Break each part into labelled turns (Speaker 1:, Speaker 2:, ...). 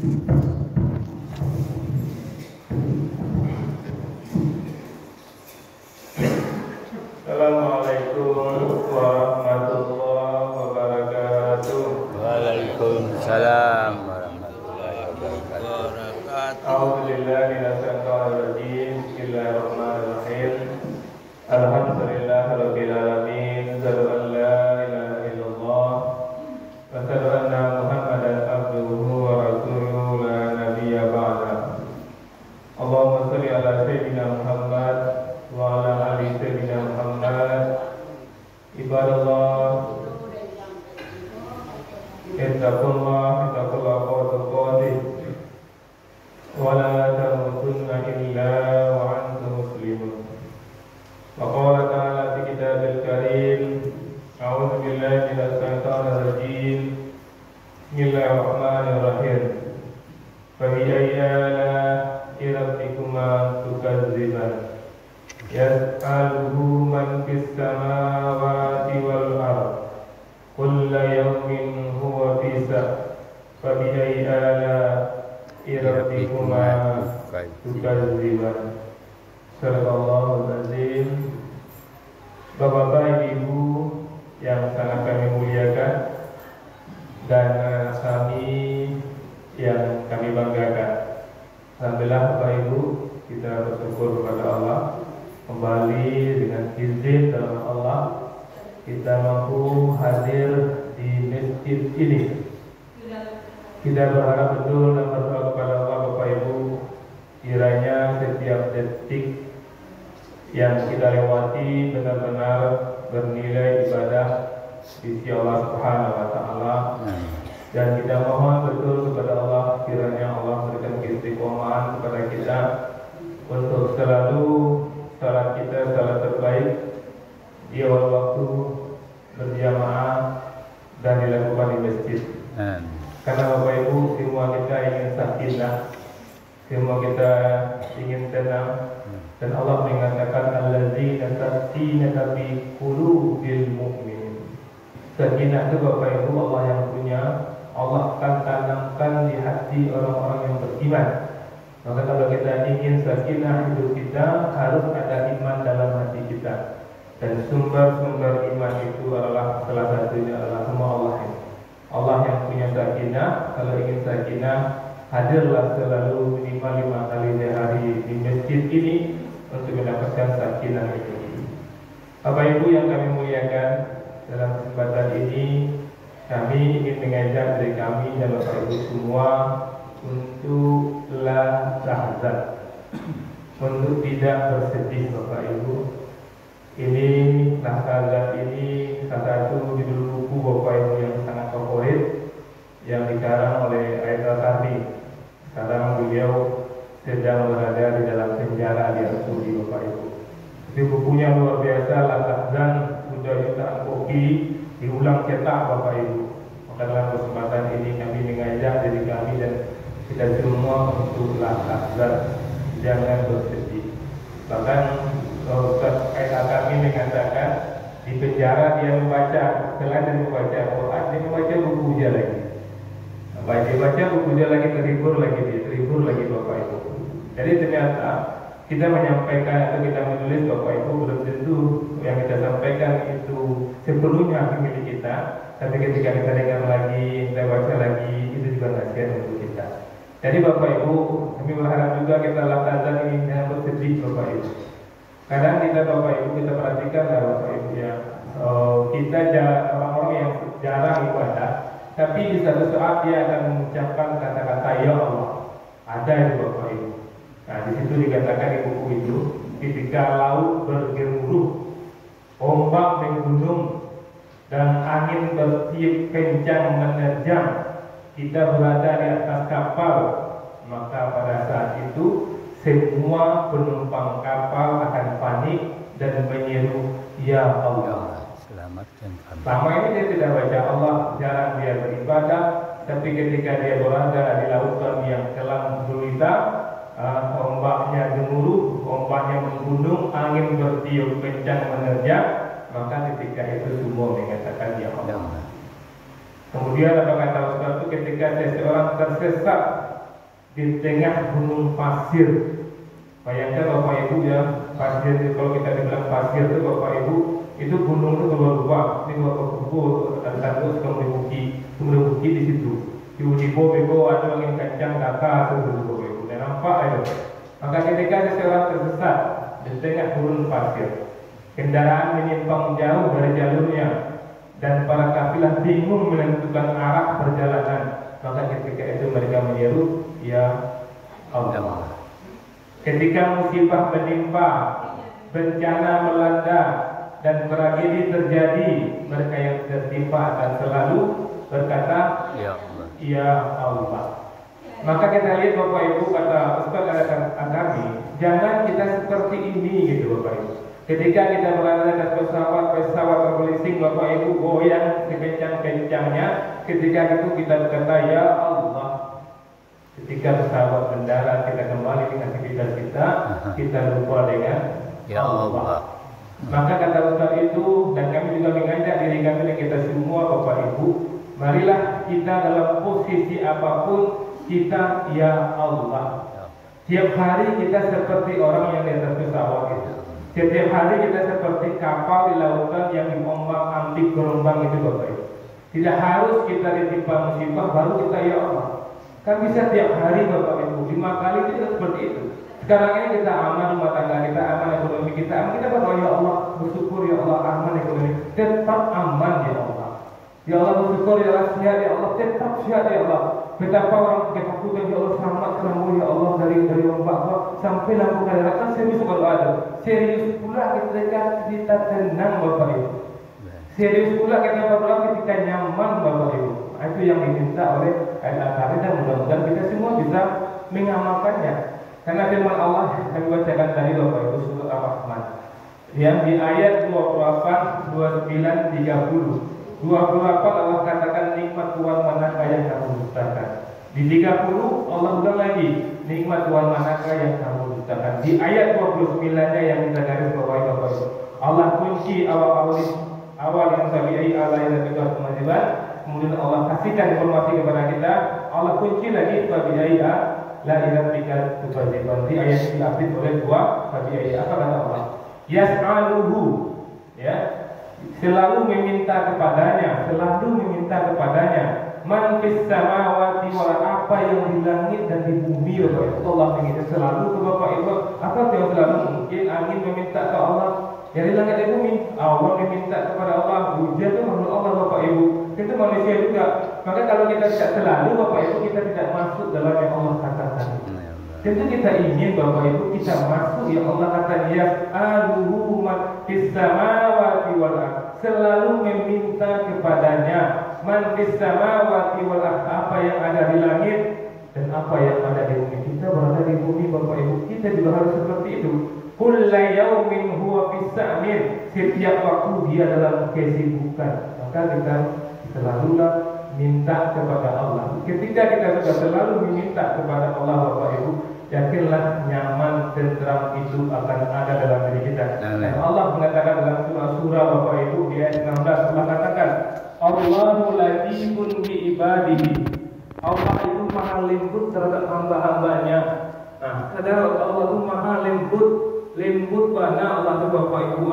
Speaker 1: Assalamualaikum warahmatullahi wabarakatuh.
Speaker 2: Waalaikumsalam warahmatullahi wabarakatuh.
Speaker 1: A'udzubillahi minasyaitonir rajim. Bismillahirrahmanirrahim. Alhamdulillahirabbil alamin. Asyhadu an la ilaha illallah wa asyhadu anna Muhammadan abduhu wa rasuluhu la nabiyya ba'da. Allahumma shalli ala sayyidina Muhammad wa ala ali sayyidina Muhammad. Ibadallah, ittaqullah haqqa tuqatih wa la tamutunna illa wa antum muslimun. Wa qala ta'ala fi kitabil karim, a'udzu billahi minasy syaithanir rajim. Bismillahirrahmanirrahim. Fa bi ayyi ala'i rabbikuma tukadziban? Yas'aluhu man fis samawati wal ardh kulla yawmin huwa fi sha'n. Fa bi ayyi ala'i rabbikuma tukadziban? Sallallahu alaihi. Bapak-bapak, ibu yang sangat kami muliakan dan kami yang kami banggakan. Alhamdulillah Bapak Ibu, kita bersyukur kepada Allah. Kembali dengan izin dari Allah, kita mampu hadir di masjid ini. Kita berharap betul dan berdoa kepada Allah Bapak Ibu, kiranya setiap detik yang kita lewati benar-benar bernilai ibadah di sisi Allah Subhanahu wa taala. Dan kita mohon betul kepada Allah, kiranya Allah memberikan keistiqomahan kepada kita untuk selalu salat kita salat terbaik di awal waktu, berjamaah dan dilakukan di masjid. Karena Bapak Ibu, semua kita ingin sakinah, semua kita ingin tenang, dan Allah mengatakan alladzina sakinata fi qulubil mu'minin. Sakinah itu Bapak Ibu Allah yang punya, Allah akan tanamkan di hati orang-orang yang beriman. Maka kalau kita ingin sakinah hidup kita, harus ada iman dalam hati kita. Dan sumber-sumber iman itu adalah salah satunya adalah semua Allah ini. Allah yang punya sakinah. Kalau ingin sakinah, hadirlah selalu minimal 5 kali sehari di masjid ini untuk mendapatkan sakinah ini. Bapak Ibu yang kami muliakan, dalam kesempatan ini kami ingin mengajak dari kami dan Bapak Ibu semua untuk la tahzan, untuk tidak bersedih Bapak Ibu. Ini la tahzan ini salah satu judul buku Bapak Ibu yang sangat favorit yang dikarang oleh Aidil Karni. Sekarang beliau sedang berada di dalam penjara di Arab Saudi Bapak Ibu. Itu bukunya luar biasa, la tahzan, sudah jutaan kopi, diulang cetak Bapak Ibu. Maka dalam kesempatan ini kami mengajak diri kami dan kita semua untuk la tahzan, jangan bersedih. Bahkan Ustaz Aidil kami mengatakan di penjara dia membaca, selain dari membaca Quran, dia membaca buku dia lagi. Baca buku dia lagi, terhibur lagi Bapak Ibu. Jadi ternyata kita menyampaikan atau kita menulis Bapak Ibu belum tentu yang kita sampaikan itu sepenuhnya milik kita. Tapi ketika kita dengar lagi, kita baca lagi, itu juga nasihat untuk kita. Jadi Bapak Ibu, kami berharap juga kita lakukan ini jangan bersedih Bapak Ibu. Kadang kita Bapak Ibu kita perhatikan Bapak Ibu ya, kita orang-orang yang jarang ibadah, tapi di satu saat dia akan mengucapkan kata-kata ya Allah. Ada itu Bapak Ibu. Nah di situ dikatakan di buku itu, ketika laut bergemuruh, ombak menggunung, dan angin bertiup kencang menerjang, kita berada di atas kapal, maka pada saat itu semua penumpang kapal akan panik dan menyeru ya Allah.
Speaker 2: Selamatkan kami.
Speaker 1: Selama ini dia tidak baca Allah, jarang dia beribadah, tapi ketika dia berada di lautan yang kelam gulita, ombaknya gemuruh, ombaknya menggunung, angin bertiup kencang menerjang, maka ketika itu semua mengatakan ya Allah. Kemudian apa kata Ustaz itu, ketika seseorang tersesat di tengah gunung pasir. Bayangkan Bapak Ibu ya, pasir itu, kalau kita dibilang pasir itu Bapak Ibu, itu gunung itu berubah. Ini Bapak Ibu dan tangguh suka melibuki di situ. Di Ujibo bego ada angin kencang kakak itu Bapak Ibu. Dan nampak itu. Maka ketika seseorang tersesat di tengah gunung pasir, kendaraan menyimpang jauh dari jalurnya, dan para kafilah bingung menentukan arah perjalanan, maka ketika itu mereka menyeru, ya Allah. Ketika musibah menimpa, bencana melanda, dan tragedi terjadi, mereka yang tertimpa akan selalu berkata, Ya Allah. Ya Allah. Maka kita lihat Bapak Ibu, kata Ustaz kami, jangan kita seperti ini gitu Bapak Ibu. Ketika kita berada di pesawat terbelising, Bapak Ibu goyang sekencang-kencangnya. Ketika itu kita berkata, Ya Allah. Ketika pesawat mendarat, kita kembali dengan aktivitas kita lupa dengan Ya Allah. Maka kata Ustaz itu, dan kami juga mengajak diri kami dan kita semua Bapak Ibu, marilah kita dalam posisi apapun kita Ya Allah. Tiap hari kita seperti orang yang di atas pesawat itu. Setiap hari kita seperti kapal di lautan yang diombak-ambing gelombang itu Bapak Ibu. Tidak harus kita ditimpa musibah baru kita Ya Allah. Kan bisa tiap hari Bapak Ibu, 5 kali kita seperti itu. Sekarang ini kita aman rumah tangga kita, aman ekonomi kita, aman kita berdoa Ya Allah, bersyukur Ya Allah, aman ekonomi, tetap aman Ya Allah. Ya Allah bersyukur Ya Allah, sehat Ya Allah, tetap sehat Ya Allah. Betapa orang ketakutan Ya Allah, selamatkan Ya Allah dari ombak sampai lampu kadarat. Kan serius kalau ada, serius pula ketika kita tenang Bapak Ibu. Serius pula kita berdoa ketika nyaman Bapak Ibu. Itu yang diminta oleh ayat-ayat, dan mudah-mudahan kita semua bisa mengamalkannya. Karena firman Allah kami bacakan tadi Bapak Ibu surah Ar-Rahman yang di ayat 28, 29, 30. 28 Allah katakan nikmat Tuhan manakah yang kamu dustakan. Di 30 Allah ulang lagi nikmat Tuhan manakah yang kamu dustakan. Di ayat 29-nya yang kita garis bawahi Bapak Ibu, Allah kunci awal yang tabi'i ala yang juga kemajuan. Kemudian Allah kasihkan informasi kepada kita. Allah kunci lagi tabi'i la ilaha illa tukadziban. Di ayat ini diapit oleh dua tabi'i. Apa kata Allah? Yas'aluhu, ya, selalu meminta kepadanya, man fis samawati wal, apa yang di langit dan di bumi Bapak Ibu. Allah meminta selalu ke Bapak Ibu. Apa yang selalu? Mungkin angin meminta ke Allah dari langit dan bumi, Allah meminta kepada Allah, hujan itu makhluk Allah Bapak Ibu, itu manusia juga. Maka kalau kita tidak selalu Bapak Ibu, kita tidak masuk dalam yang Allah katakan. Tentu kita ingin Bapak Ibu kita masuk yang Allah katakan, yas'aluhu man fis samawati wal ardh, selalu meminta kepadanya, man fis samawati wal ardh, apa yang ada di langit dan apa yang ada di bumi. Kita berada di bumi Bapak Ibu, kita juga harus seperti itu. Kulla yaumin huwa fis sa'min, setiap waktu dia dalam kesibukan. Maka kita selalulah minta kepada Allah. Ketika kita sudah selalu meminta kepada Allah Bapak Ibu, yakinlah nyaman tentram itu akan ada dalam diri kita. Dan Allah mengatakan dalam surah Bapak Ibu di ayat 16, Allah katakan, Allahu latifun bi ibadihi. Allah itu maha lembut terhadap hamba-hambanya. Nah, sadar Allah itu maha lembut mana Allah itu Bapak Ibu,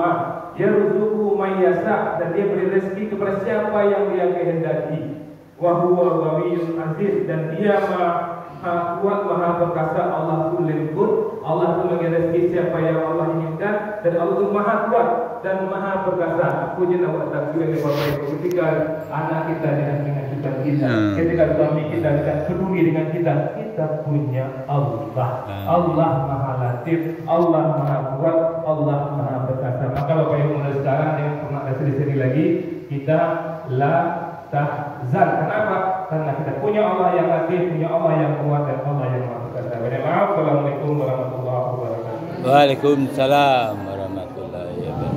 Speaker 1: yarzuqu may yasha, dan dia beri rezeki kepada siapa yang dia kehendaki. Wa huwa ghaniyyun aziz, dan dia maha kuat, maha perkasa. Allah itu lembut, Allah itu memberi rezeki siapa yang Allah inginkan, dan Allah itu maha kuat dan maha perkasa. Puji nama takbir Bapak Ibu, ketika anak kita dengan kita, ketika suami kita tidak peduli dengan kita punya Allah. Allah maha latif, Allah maha kuat, Allah maha perkasa. Maka Bapak Ibu mulai sekarang yang pernah sedih-sedih lagi, kita la tahzan. Kenapa? Karena kita punya Allah yang latif, punya Allah yang kuat, dan Allah yang maha perkasa. Assalamualaikum warahmatullahi wabarakatuh.
Speaker 2: Waalaikumsalam warahmatullahi wabarakatuh.